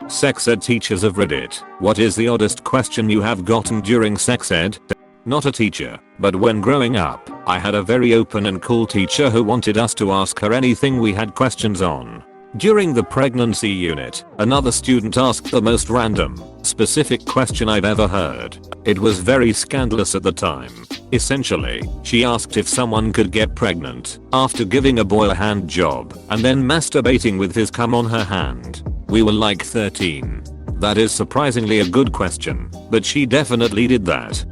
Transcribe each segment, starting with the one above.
Sex ed teachers of Reddit, what is the oddest question you have gotten during sex ed? Not a teacher, but when growing up, I had a very open and cool teacher who wanted us to ask her anything we had questions on. During the pregnancy unit, another student asked the most random, specific question I've ever heard. It was very scandalous at the time. Essentially, she asked if someone could get pregnant after giving a boy a hand job and then masturbating with his cum on her hand. We were like 13. That is surprisingly a good question, but she definitely did that.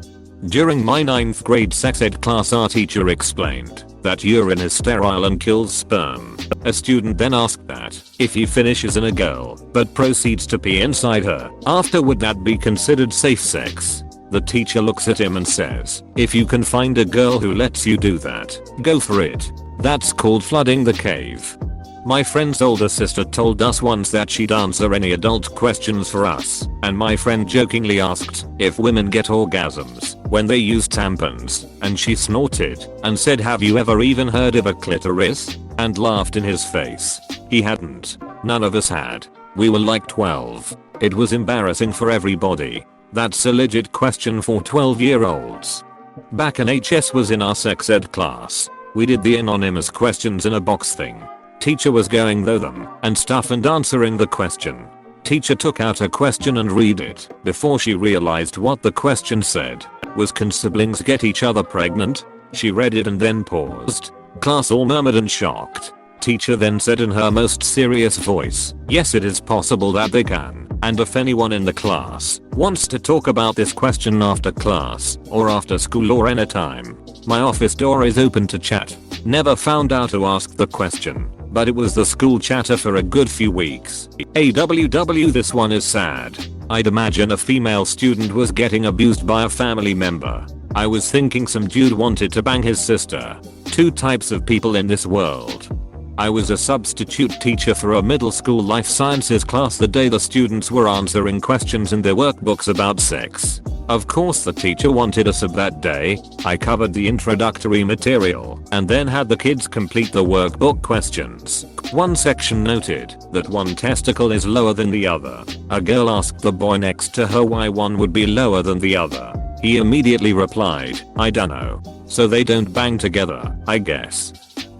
During my 9th grade sex ed class, our teacher explained that urine is sterile and kills sperm. A student then asked that if he finishes in a girl but proceeds to pee inside her after, would that be considered safe sex? The teacher looks at him and says, if you can find a girl who lets you do that, go for it. That's called flooding the cave. My friend's older sister told us once that she'd answer any adult questions for us, and my friend jokingly asked if women get orgasms when they use tampons, and she snorted and said, have you ever even heard of a clitoris? And laughed in his face. He hadn't. None of us had. We were like 12. It was embarrassing for everybody. That's a legit question for 12-year-olds. Back in HS was in our sex ed class. We did the anonymous questions in a box thing. Teacher was going through them and stuff and answering the question. Teacher took out a question and read it before she realized what the question said. Was, can siblings get each other pregnant? She read it and then paused. Class all murmured and shocked. Teacher then said in her most serious voice, yes, it is possible that they can, and if anyone in the class wants to talk about this question after class or after school or anytime, my office door is open to chat. Never found out who asked the question, but it was the school chatter for a good few weeks. AWW, this one is sad. I'd imagine a female student was getting abused by a family member. I was thinking some dude wanted to bang his sister. Two types of people in this world. I was a substitute teacher for a middle school life sciences class the day the students were answering questions in their workbooks about sex. Of course the teacher wanted us up that day. I covered the introductory material and then had the kids complete the workbook questions. One section noted that one testicle is lower than the other. A girl asked the boy next to her why one would be lower than the other. He immediately replied, I dunno. So they don't bang together, I guess.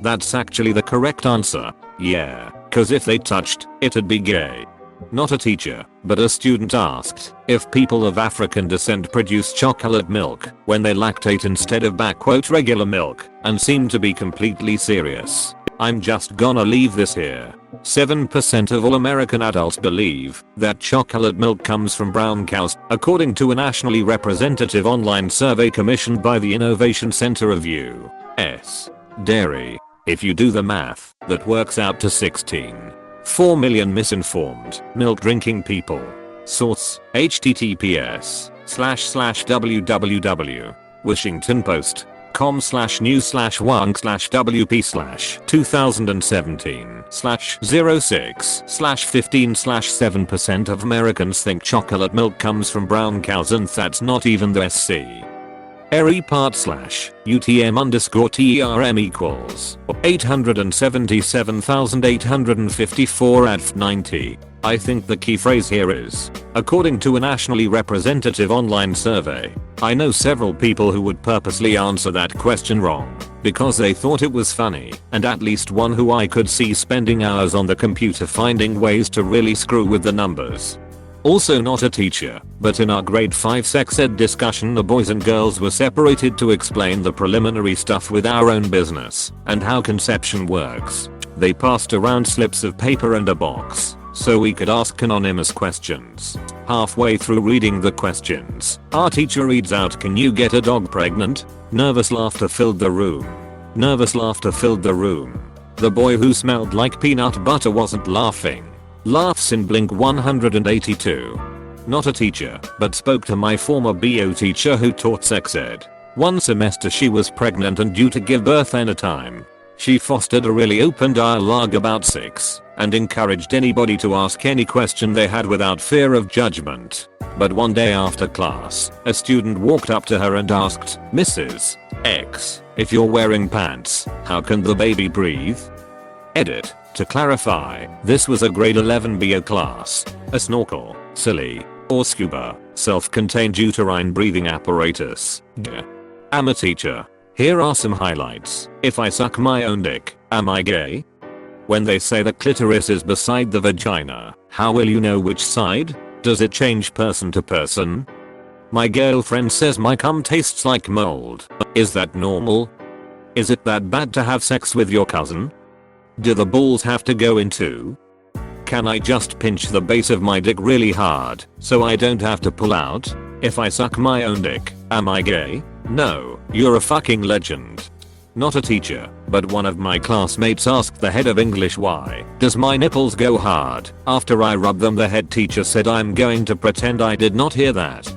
That's actually the correct answer. Yeah, cause if they touched, it'd be gay. Not a teacher, but a student asked if people of African descent produce chocolate milk when they lactate instead of regular milk, and seemed to be completely serious. I'm just gonna leave this here. 7% of all American adults believe that chocolate milk comes from brown cows, according to a nationally representative online survey commissioned by the Innovation Center of U.S. Dairy. If you do the math, that works out to 16.4 million misinformed, milk drinking people. Source, https://www. washingtonpost.com/news/1/wp/2017/06/15/7% of Americans think chocolate milk comes from brown cows, and that's not even the SC. Every part /UTM_TERM equals 877,854 at 90. I think the key phrase here is, according to a nationally representative online survey. I know several people who would purposely answer that question wrong because they thought it was funny, and at least one who I could see spending hours on the computer finding ways to really screw with the numbers. Also not a teacher, but in our grade 5 sex ed discussion the boys and girls were separated to explain the preliminary stuff with our own business and how conception works. They passed around slips of paper and a box so we could ask anonymous questions. Halfway through reading the questions, our teacher reads out, can you get a dog pregnant? Nervous laughter filled the room. Nervous laughter filled the room. The boy who smelled like peanut butter wasn't laughing. Laughs in blink 182. Not a teacher, but spoke to my former BO teacher who taught sex ed. One semester she was pregnant and due to give birth anytime. She fostered a really open dialogue about sex and encouraged anybody to ask any question they had without fear of judgment. But one day after class, a student walked up to her and asked, Mrs. X, if you're wearing pants, how can the baby breathe? Edit. To clarify, this was a grade 11 BO class. A snorkel, silly, or scuba, self-contained uterine breathing apparatus. Am a teacher. Here are some highlights. If I suck my own dick, am I gay? When they say the clitoris is beside the vagina, how will you know which side? Does it change person to person? My girlfriend says my cum tastes like mold. Is that normal? Is it that bad to have sex with your cousin? Do the balls have to go in too? Can I just pinch the base of my dick really hard so I don't have to pull out? If I suck my own dick, am I gay? No, you're a fucking legend. Not a teacher, but one of my classmates asked the head of English why does my nipples go hard. After I rubbed them, the head teacher said I'm going to pretend I did not hear that.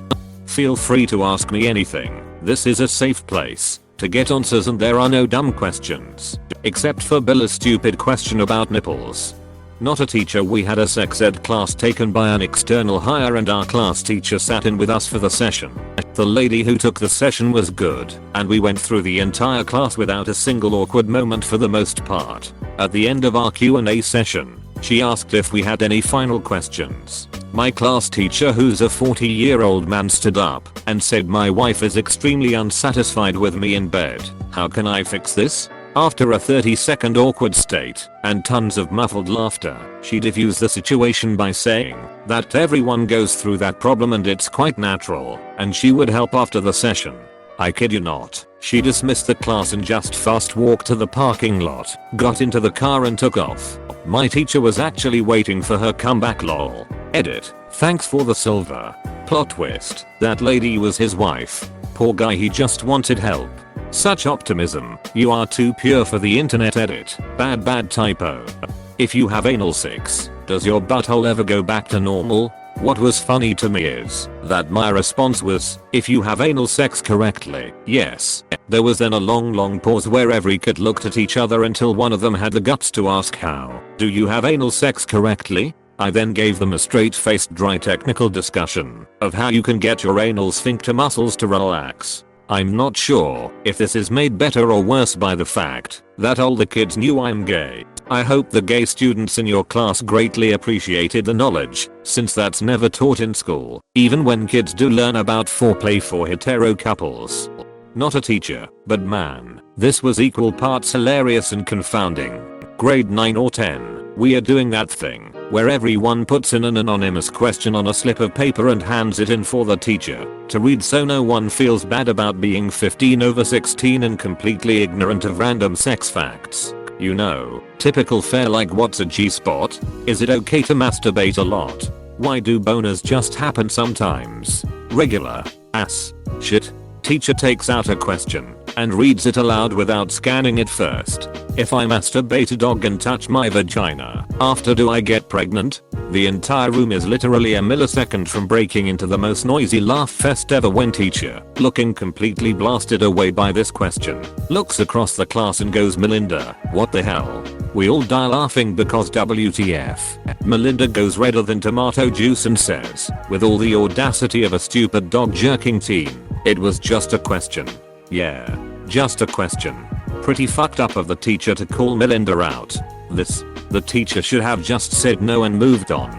Feel free to ask me anything. This is a safe place to get answers and there are no dumb questions. Except for Billa's stupid question about nipples. Not a teacher. We had a sex ed class taken by an external hire and our class teacher sat in with us for the session. The lady who took the session was good, and we went through the entire class without a single awkward moment for the most part. At the end of our Q&A session, she asked if we had any final questions. My class teacher, who's a 40-year-old man, stood up and said my wife is extremely unsatisfied with me in bed. How can I fix this? After a 30-second awkward state and tons of muffled laughter, she diffused the situation by saying that everyone goes through that problem and it's quite natural, and she would help after the session. I kid you not, she dismissed the class and just fast walked to the parking lot, got into the car and took off. My teacher was actually waiting for her comeback, lol. Edit. Thanks for the silver. Plot twist. That lady was his wife. Poor guy, he just wanted help. Such optimism. You are too pure for the internet. Edit. Bad typo. If you have anal sex, does your butthole ever go back to normal? What was funny to me is that my response was, if you have anal sex correctly, yes. There was then a long pause where every kid looked at each other until one of them had the guts to ask, how do you have anal sex correctly? I then gave them a straight-faced dry technical discussion of how you can get your anal sphincter muscles to relax. I'm not sure if this is made better or worse by the fact that all the kids knew I'm gay. I hope the gay students in your class greatly appreciated the knowledge, since that's never taught in school, even when kids do learn about foreplay for hetero couples. Not a teacher, but man, this was equal parts hilarious and confounding. Grade 9 or 10, we are doing that thing where everyone puts in an anonymous question on a slip of paper and hands it in for the teacher to read so no one feels bad about being 15 over 16 and completely ignorant of random sex facts. You know, typical fare like what's a G-spot? Is it okay to masturbate a lot? Why do boners just happen sometimes? Regular ass shit. Teacher takes out a question and reads it aloud without scanning it first. If I masturbate a dog and touch my vagina, after do I get pregnant? The entire room is literally a millisecond from breaking into the most noisy laugh fest ever when teacher, looking completely blasted away by this question, looks across the class and goes, Melinda, what the hell? We all die laughing because WTF. Melinda goes redder than tomato juice and says, with all the audacity of a stupid dog jerking teen, it was just a question. Yeah, just a question. Pretty fucked up of the teacher to call Melinda out. The teacher should have just said no and moved on.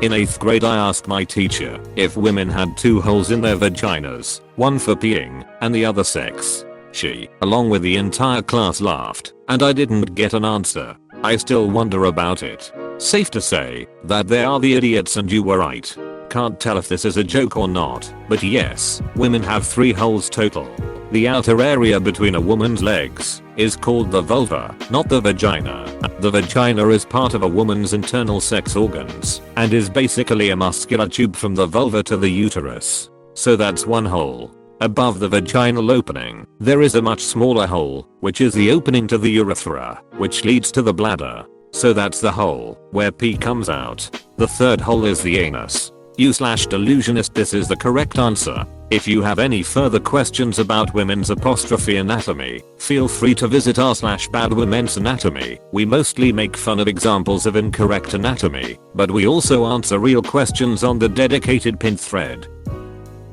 In 8th grade I asked my teacher if women had 2 holes in their vaginas, one for peeing and the other sex. She, along with the entire class, laughed, and I didn't get an answer. I still wonder about it. Safe to say that they are the idiots and you were right. Can't tell if this is a joke or not, but yes, women have 3 holes total. The outer area between a woman's legs is called the vulva, not the vagina. The vagina is part of a woman's internal sex organs and is basically a muscular tube from the vulva to the uterus. So that's one hole. Above the vaginal opening, there is a much smaller hole, which is the opening to the urethra, which leads to the bladder. So that's the hole where pee comes out. The 3rd hole is the anus. You/delusionist, this is the correct answer. If you have any further questions about women's anatomy, feel free to visit r/badwomen's anatomy. We mostly make fun of examples of incorrect anatomy, but we also answer real questions on the dedicated pinned thread.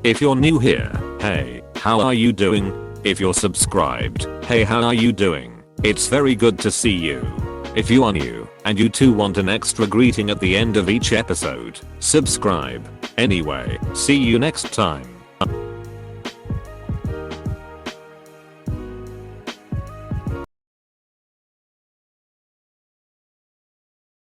If you're new here, hey, how are you doing? If you're subscribed, hey, how are you doing? It's very good to see you. If you are new and you too want an extra greeting at the end of each episode, subscribe. Anyway, see you next time.